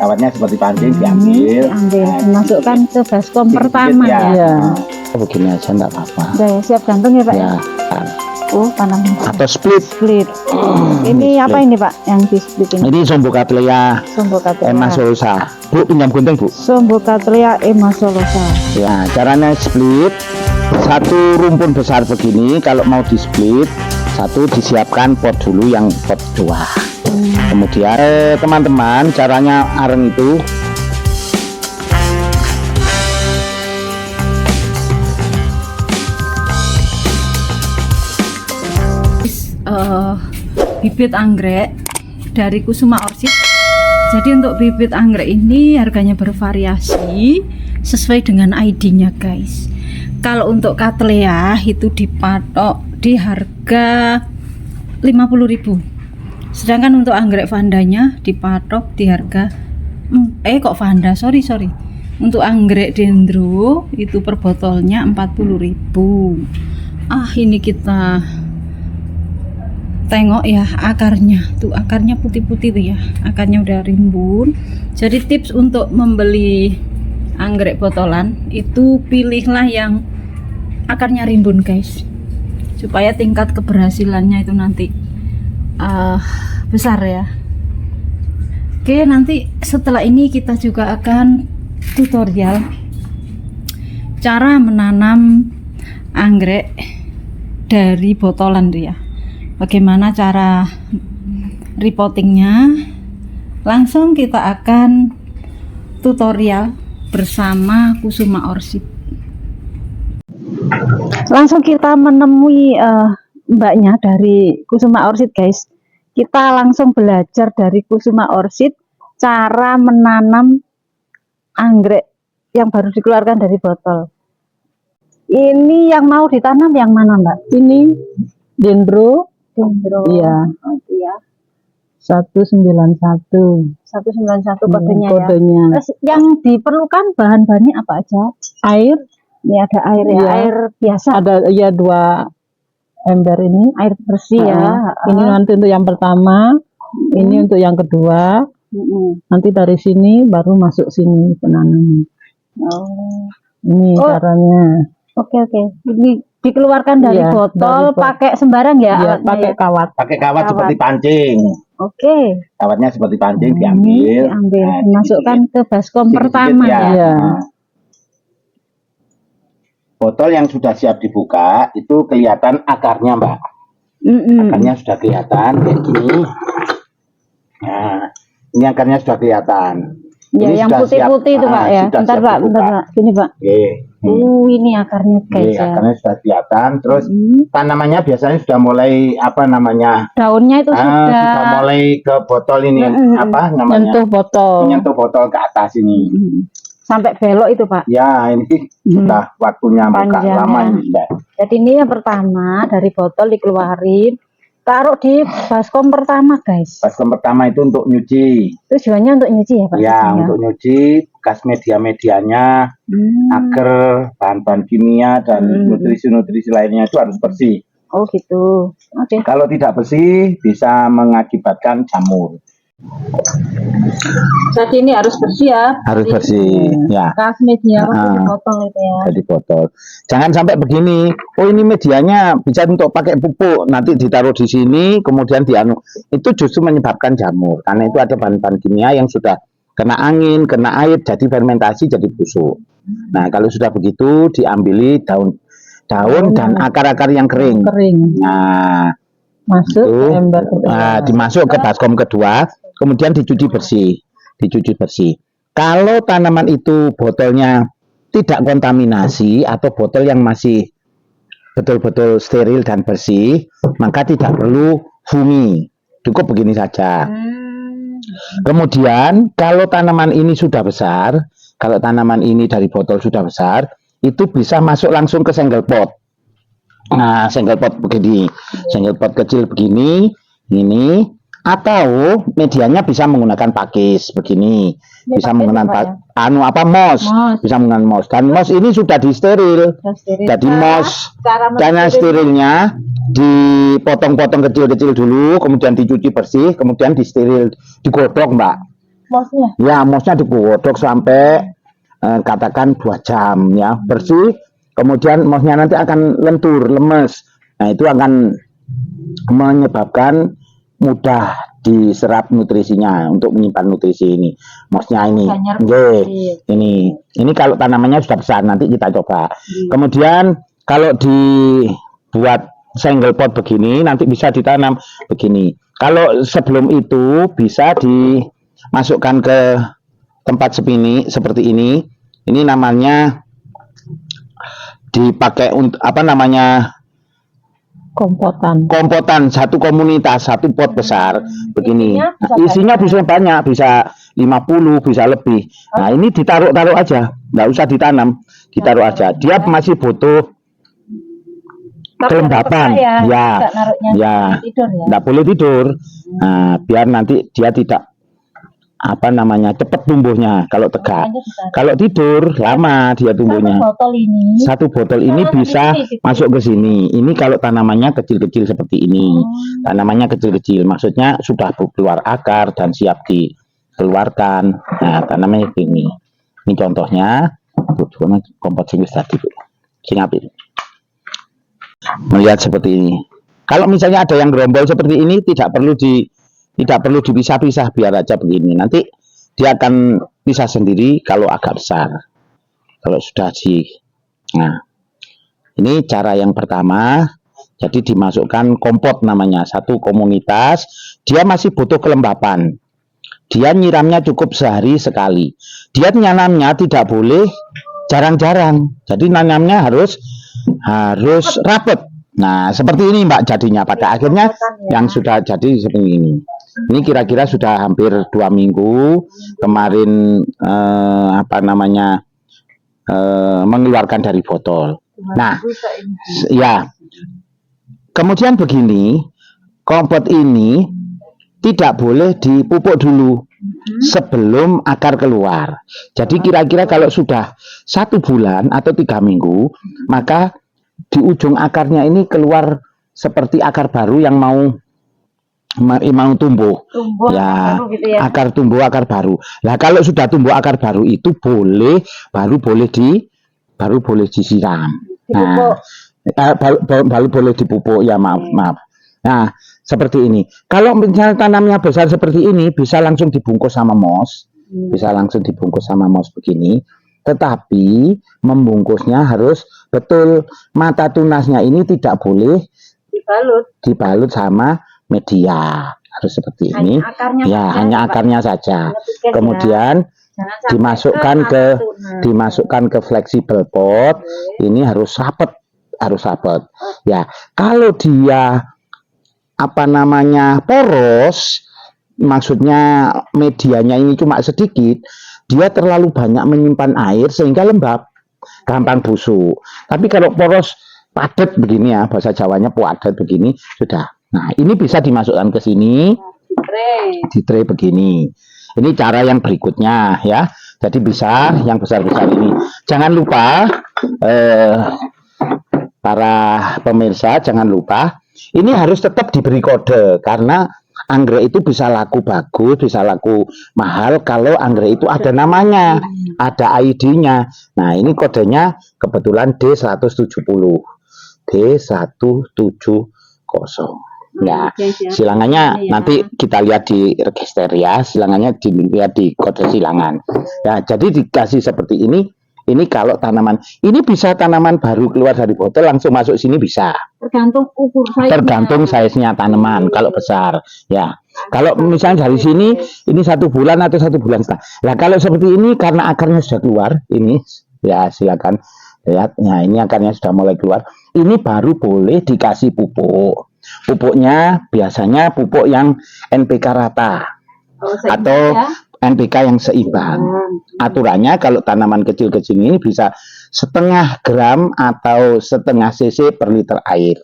Kawatnya seperti pancing diambil, dimasukkan ke baskom pertama ya. Iya. Begini aja enggak apa-apa. Udah ya, siap gantung ya Pak ya. Oh, tanam Atau split. Ini apa ini Pak yang di split ini? Ini Sombocattleya emasolosa. Bu, pinjam gunting Bu. Sombocattleya emasolosa. Ya, caranya split. Satu rumpun besar begini, kalau mau di split, satu disiapkan pot dulu yang pot 2. Kemudian teman-teman, caranya aren itu bibit anggrek dari Kusuma Orchid. Jadi untuk bibit anggrek ini harganya bervariasi sesuai dengan ID-nya guys. Kalau untuk Cattleya itu dipatok di harga 50.000. Sedangkan untuk anggrek vandanya dipatok di harga sorry. Untuk anggrek dendro itu per botolnya 40.000. Ini kita tengok ya akarnya, tuh akarnya putih-putih tuh ya, akarnya udah rimbun. Jadi tips untuk membeli anggrek botolan itu pilihlah yang akarnya rimbun guys, supaya tingkat keberhasilannya itu nanti besar ya. Oke, nanti setelah ini kita juga akan tutorial cara menanam anggrek dari botolan tuh ya. Bagaimana cara repottingnya, langsung kita akan tutorial bersama Kusuma Orchid. Langsung kita menemui mbaknya dari Kusuma Orchid guys. Kita langsung belajar dari Kusuma Orchid cara menanam anggrek yang baru dikeluarkan dari botol. Ini yang mau ditanam yang mana Mbak? Ini dendro. Iya. Ya. 191 kodenya ya. Yang diperlukan bahan-bahannya apa aja? Air. Ini ada air ya, air biasa. Ada ya 2 ember ini, air bersih ya. Ini nanti untuk yang pertama, ini untuk yang kedua. Nanti dari sini baru masuk sini penanaman. Ini caranya. Oke. Ini dikeluarkan dari botol pakai sembarang ya, pakai kawat. Pakai kawat seperti pancing. Oke. Kawatnya seperti pancing diambil, dimasukkan ke baskom pertama ya. Botol yang sudah siap dibuka itu kelihatan akarnya Mbak. Akarnya sudah kelihatan kayak gini. Nah, ini akarnya sudah kelihatan. Ya, ini yang putih-putih itu Pak ya. Bentar Pak. Sini Pak. Ini akarnya guys ya. Akarnya sudah kelihatan. Terus tanamannya biasanya sudah mulai daunnya itu sudah mulai ke botol ini menyentuh botol ke atas ini. Sampai belok itu Pak. Ya, ini sudah waktunya buka lama ini sudah. Jadi ini yang pertama dari botol dikeluarin, taruh di baskom pertama guys. Baskom pertama itu untuk nyuci. Tujuannya untuk nyuci ya Pak? Ya, untuk nyuci bekas media-medianya, agar bahan-bahan kimia dan nutrisi-nutrisi lainnya itu harus bersih. Oh gitu. Oke. Kalau tidak bersih bisa mengakibatkan jamur. Jadi ini harus bersih ya. Harus bersih. Ya. Bekas media di botol itu ya. Di botol. Jangan sampai begini. Oh ini medianya bisa untuk pakai pupuk. Nanti ditaruh di sini, kemudian itu justru menyebabkan jamur. Karena itu ada bahan-bahan kimia yang sudah kena angin, kena air, jadi fermentasi, jadi busuk. Nah kalau sudah begitu diambili daun dan akar-akar yang kering. Nah masuk ke ember dimasuk ke baskom kedua, kemudian dicuci bersih. Kalau tanaman itu botolnya tidak kontaminasi atau botol yang masih betul-betul steril dan bersih, maka tidak perlu fumi, cukup begini saja. Kemudian kalau tanaman ini sudah besar, kalau tanaman ini dari botol sudah besar, itu bisa masuk langsung ke single pot. Nah, single pot begini, single pot kecil begini, ini, atau medianya bisa menggunakan pakis begini, bisa menggunakan mos, bisa menggunakan mos. Dan mos ini sudah disteril, jadi mos dan sterilnya dipotong-potong kecil-kecil dulu, kemudian dicuci bersih, kemudian disteril, digodok Mbak. Mosnya? Ya, mosnya digodok sampai katakan 2 jam ya, bersih. Kemudian mosnya nanti akan lentur, lemes. Nah, itu akan menyebabkan mudah diserap nutrisinya untuk menyimpan nutrisi ini. Mosnya ini. Ini kalau tanamannya sudah besar nanti kita coba. Kemudian kalau dibuat single pot begini nanti bisa ditanam begini. Kalau sebelum itu bisa dimasukkan ke tempat seperti ini. Ini namanya dipakai untuk apa namanya? Kompotan satu komunitas, satu pot besar begini. Isinya bisa banyak, bisa 50, bisa lebih. Nah, ini ditaruh aja, nggak usah ditanam, ditaruh aja. Dia masih butuh kelembapan, ya, nggak boleh tidur. Nah, biar nanti dia tidak apa namanya cepat tumbuhnya kalau tegak. Kalau tidur lama dia tumbuhnya. Satu botol ini bisa masuk ke sini. Ini kalau tanamannya kecil-kecil seperti ini. Tanamannya kecil-kecil, maksudnya sudah keluar akar dan siap dikeluarkan. Nah, tanamannya ini. Ini contohnya. Kompot singis tadi, Bu. Singapin. Melihat seperti ini. Kalau misalnya ada yang gerombol seperti ini, tidak perlu dipisah-pisah, biar aja begini. Nanti dia akan pisah sendiri kalau agak besar. Kalau sudah nah, ini cara yang pertama. Jadi dimasukkan kompot namanya, satu komunitas. Dia masih butuh kelembapan. Dia nyiramnya cukup sehari sekali. Dia nanamnya tidak boleh jarang-jarang. Jadi nanamnya harus rapet. Nah, seperti ini Mbak jadinya. Pada akhirnya yang sudah jadi seperti ini. Ini kira-kira sudah hampir 2 minggu kemarin mengeluarkan dari botol. Nah, ya. Kemudian begini, kompot ini tidak boleh dipupuk dulu sebelum akar keluar. Jadi kira-kira kalau sudah 1 bulan atau 3 minggu, maka di ujung akarnya ini keluar seperti akar baru yang mau tumbuh ya, gitu ya, akar tumbuh akar baru. Nah, kalau sudah tumbuh akar baru itu baru boleh disiram. Nah, baru boleh dipupuk ya, maaf. Nah, seperti ini. Kalau misalnya tanamnya besar seperti ini, bisa langsung dibungkus sama mos, begini. Tetapi membungkusnya harus betul, mata tunasnya ini tidak boleh dibalut sama media, harus seperti ini. Hanya akarnya saja. Kemudian dimasukkan ke fleksibel pot. Ini harus rapet. Ya, kalau dia poros, maksudnya medianya ini cuma sedikit, dia terlalu banyak menyimpan air sehingga lembab, gampang busuk. Tapi kalau poros padat begini ya, bahasa Jawanya padat begini, sudah. Nah, ini bisa dimasukkan ke sini di tray begini. Ini cara yang berikutnya ya. Jadi bisa yang besar-besar ini. Jangan lupa para pemirsa, jangan lupa ini harus tetap diberi kode, karena anggrek itu bisa laku bagus, bisa laku mahal kalau anggrek itu ada namanya, ada ID-nya. Nah, ini kodenya kebetulan D170. Ya, silangannya nanti kita lihat di register ya, silangannya dilihat di kode silangan. Ya, jadi dikasih seperti ini. Ini kalau tanaman, ini bisa tanaman baru keluar dari botol langsung masuk sini bisa. Tergantung size-nya tanaman. Kalau besar, ya. Kalau misalnya dari sini, ini 1 bulan atau 1 bulan setengah. Nah, kalau seperti ini karena akarnya sudah keluar, ini ya silakan lihat. Nah, ini akarnya sudah mulai keluar. Ini baru boleh dikasih pupuk. Pupuknya biasanya pupuk yang NPK rata atau NPK yang seimbang. Aturannya kalau tanaman kecil-kecil ini bisa 0,5 gram atau 0,5 cc per liter air.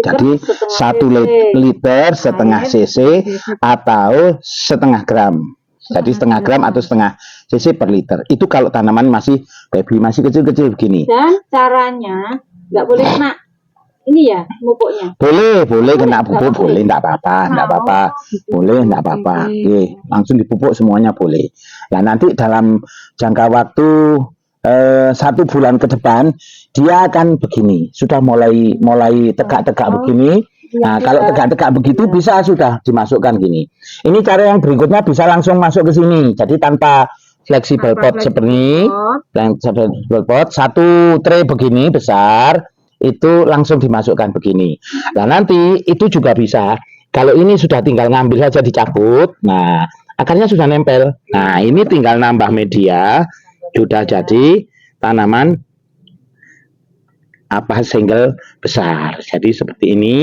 Jadi 1 liter 0,5 cc atau 0,5 gram. Jadi 0,5 gram atau 0,5 cc per liter. Itu kalau tanaman masih baby, masih kecil-kecil begini. Dan caranya nggak boleh kena ini ya pupuknya. Boleh kena pupuk, boleh, enggak apa-apa, boleh, enggak apa-apa. Oke, langsung dipupuk semuanya boleh. Nah, nanti dalam jangka waktu 1 bulan ke depan dia akan begini, sudah mulai tegak-tegak begini. Nah, kalau tegak-tegak begitu bisa sudah dimasukkan gini. Ini cara yang berikutnya bisa langsung masuk ke sini. Jadi tanpa fleksibel pot seperti ini, fleksibel pot 1 tray begini besar itu langsung dimasukkan begini. Nah, nanti itu juga bisa. Kalau ini sudah tinggal ngambil saja dicabut. Nah, akarnya sudah nempel. Nah, ini tinggal nambah media. Sudah jadi tanaman single besar. Jadi seperti ini.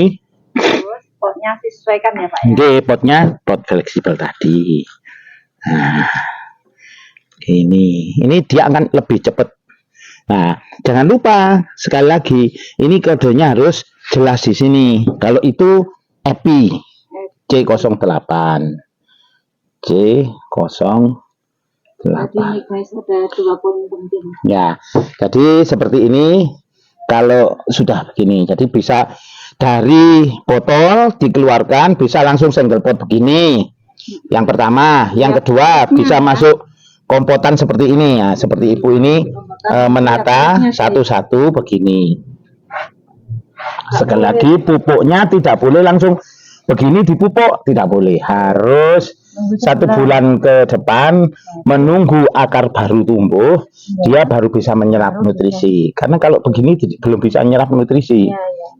Terus potnya disesuaikan ya Pak ya? Oke, potnya pot fleksibel tadi. Nah, ini dia akan lebih cepat. Nah, jangan lupa sekali lagi ini kodenya harus jelas di sini. Kalau itu EPI C08. C08. Jadi ini guys ada 2 poin penting. Ya, jadi seperti ini. Kalau sudah begini, jadi bisa dari botol dikeluarkan, bisa langsung single pot begini. Yang pertama, yang kedua bisa masuk kompotan seperti ini ya, seperti ibu ini menata satu-satu begini. Sekali lagi pupuknya tidak boleh langsung begini dipupuk, tidak boleh, harus 1 bulan ke depan menunggu akar baru tumbuh, dia baru bisa menyerap nutrisi. Karena kalau begini belum bisa menyerap nutrisi,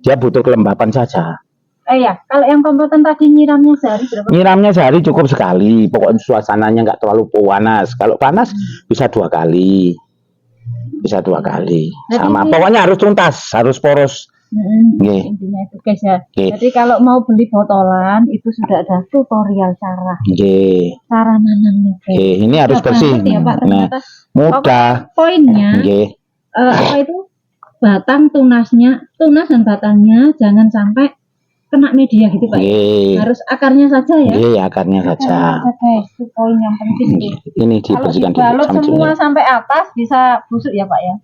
dia butuh kelembapan saja. Ya, kalau yang kompotan tadi nyiramnya sehari berapa? Nyiramnya sehari cukup sekali, pokoknya suasananya nggak terlalu panas. Kalau panas bisa 2 kali, bisa 2 kali. Sama, pokoknya harus tuntas, harus poros. Intinya itu guys ya. Jadi kalau mau beli botolan itu sudah ada tutorial cara nanamnya. Ini harus bersih. Ya, Pak, nah, mudah. Poinnya apa itu tunas dan batangnya jangan sampai kena media gitu Pak. Harus akarnya saja ya. Akarnya saja. Itu poin yang penting. Ini dibersihkan dulu. Kalau semua sampai atas bisa busuk ya Pak ya.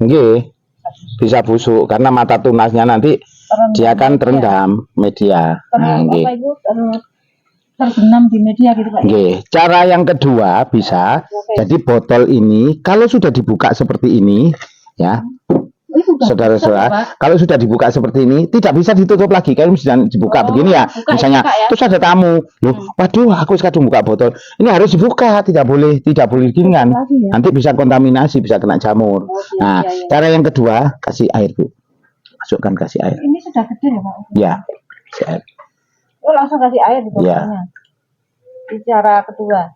Bisa busuk karena mata tunasnya nanti dia akan terendam media. Terbenam di media gitu Pak. Cara yang kedua bisa, jadi botol ini kalau sudah dibuka seperti ini ya, saudara-saudara, kalau sudah dibuka seperti ini tidak bisa ditutup lagi. Kalau misalnya dibuka begini ya, misalnya terus ada tamu, waduh aku kadung buka botol, ini harus dibuka, tidak boleh gini kan, nanti bisa kontaminasi, bisa kena jamur. Nah, cara yang kedua kasih air Bu, masukkan kasih air. Ini sudah gede ya Pak? Ya, kasih air. Langsung kasih air di botolnya. Di cara kedua.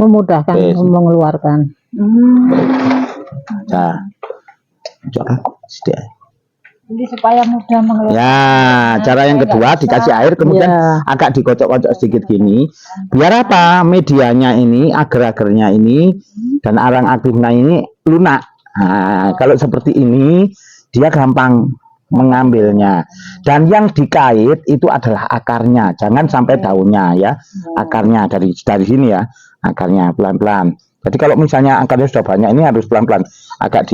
Memudahkan mengeluarkan. Nah, Jadi supaya mudah mengeluarkan. Ya, cara yang kedua dikasih air kemudian agak dikocok-kocok sedikit gini. Biar apa? Medianya ini, agar-agarnya ini dan arang aktifnya ini lunak. Nah, kalau seperti ini dia gampang mengambilnya. Dan yang dikait itu adalah akarnya, jangan sampai daunnya ya. Akarnya dari sini ya, akarnya pelan-pelan. Jadi kalau misalnya akarnya sudah banyak ini harus pelan-pelan, agak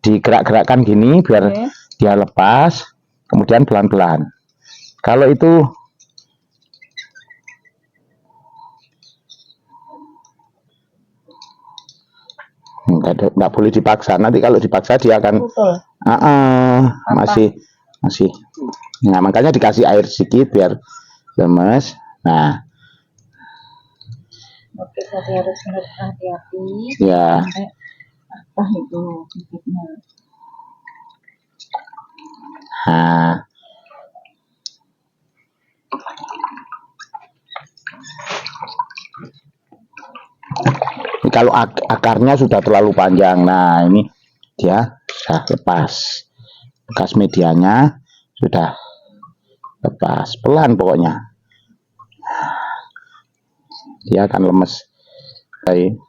digerak-gerakkan gini biar dia lepas, kemudian pelan-pelan. Kalau itu nggak boleh dipaksa, nanti kalau dipaksa dia akan masih. Nah, makanya dikasih air sedikit biar lemes. Nah, oke, jadi harus hati-hati. Ya. Itu bibitnya. Nah. Ini kalau akarnya sudah terlalu panjang, nah ini dia sudah lepas, bekas medianya sudah lepas, pelan pokoknya. Dia akan lemes. Baik.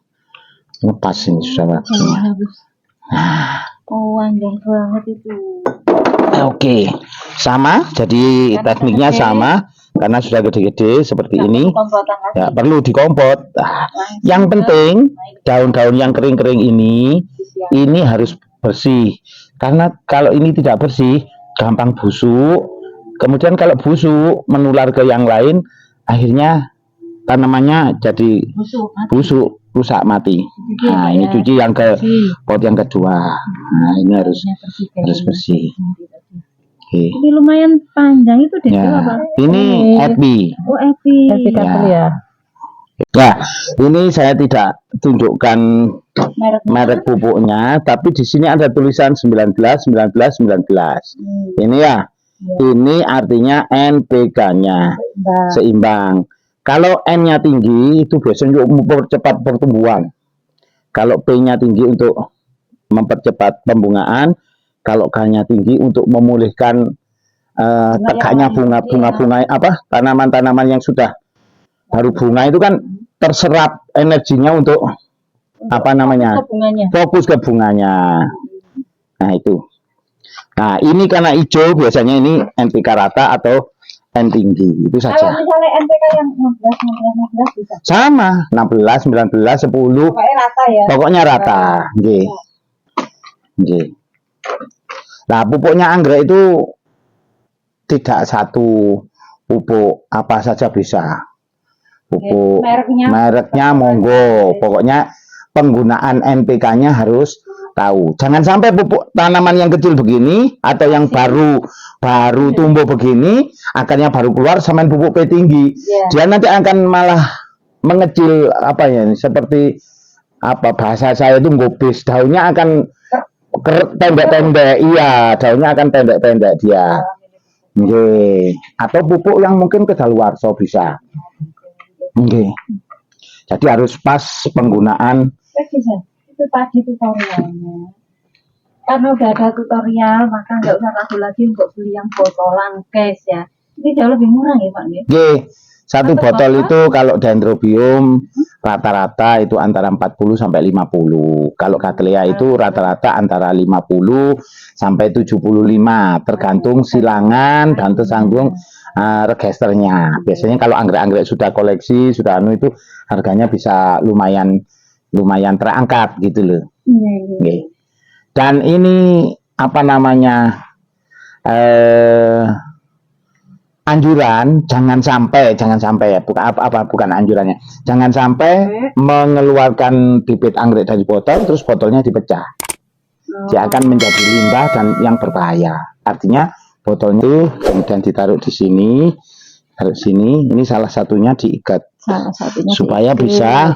Lepas ini sudah waktunya. Panjang banget itu. Oke, sama. Jadi tekniknya sama karena sudah gede-gede seperti ini. Ya, perlu dikompot. Yang penting daun-daun yang kering-kering ini harus bersih. Karena kalau ini tidak bersih, gampang busuk. Kemudian kalau busuk menular ke yang lain, akhirnya tanamannya jadi busuk, rusak, mati. Nah, ini cuci yang ke pot yang kedua. Nah, ini harus bersih. Oke. Ini lumayan panjang itu deh. Ya, Apa? ini epi. Oh, epi Ya. Ya, ini saya tidak tunjukkan merek pupuknya, tapi di sini ada tulisan 19, 19, 19. Ini ya, ini artinya NPK-nya seimbang. Kalau N-nya tinggi itu biasanya untuk mempercepat pertumbuhan. Kalau P-nya tinggi untuk mempercepat pembungaan, kalau K-nya tinggi untuk memulihkan tegaknya bunga-bunga apa tanaman-tanaman yang sudah baru bunga itu kan terserap energinya untuk apa namanya fokus ke bunganya. Nah itu. Nah ini karena hijau biasanya ini NPK rata atau N tinggi itu saja. Kalau misalnya NPK yang 16 bisa. Sama 16, 19, 10. Pokoknya rata ya. Pokoknya rata. Nggih. Nggih. Nah pupuknya anggrek itu tidak satu pupuk apa saja bisa. Pupuk mereknya monggo, pokoknya penggunaan NPK-nya harus tahu. Jangan sampai pupuk tanaman yang kecil begini atau yang baru tumbuh begini, akarnya baru keluar sama pupuk P tinggi. Dia nanti akan malah mengecil apa ya, seperti apa bahasa saya itu ngobis, daunnya akan pendek-pendek. Iya, daunnya akan pendek-pendek dia. Nggih. Atau pupuk yang mungkin kedaluarsa bisa. Oke. Jadi harus pas penggunaan. Itu tadi tutorialnya. Karena udah ada tutorial, maka nggak usah ragu lagi untuk beli yang botolan, guys ya. Ini jauh lebih murah ya Pak? Oke. Satu botol itu kalau Dendrobium rata-rata itu antara 40 sampai 50. Kalau Cattleya itu rata-rata antara 50 sampai 75, tergantung silangan dan tergantung registernya. Biasanya kalau anggrek-anggrek sudah koleksi, sudah itu harganya bisa lumayan terangkat gitu loh. Okay. Dan ini apa namanya anjuran jangan sampai ya, bukan anjurannya. Jangan sampai mengeluarkan bibit anggrek dari botol terus botolnya dipecah. Dia akan menjadi limbah dan yang berbahaya. Artinya botolnya itu kemudian ditaruh di sini, taruh sini. Ini salah satunya diikat supaya bisa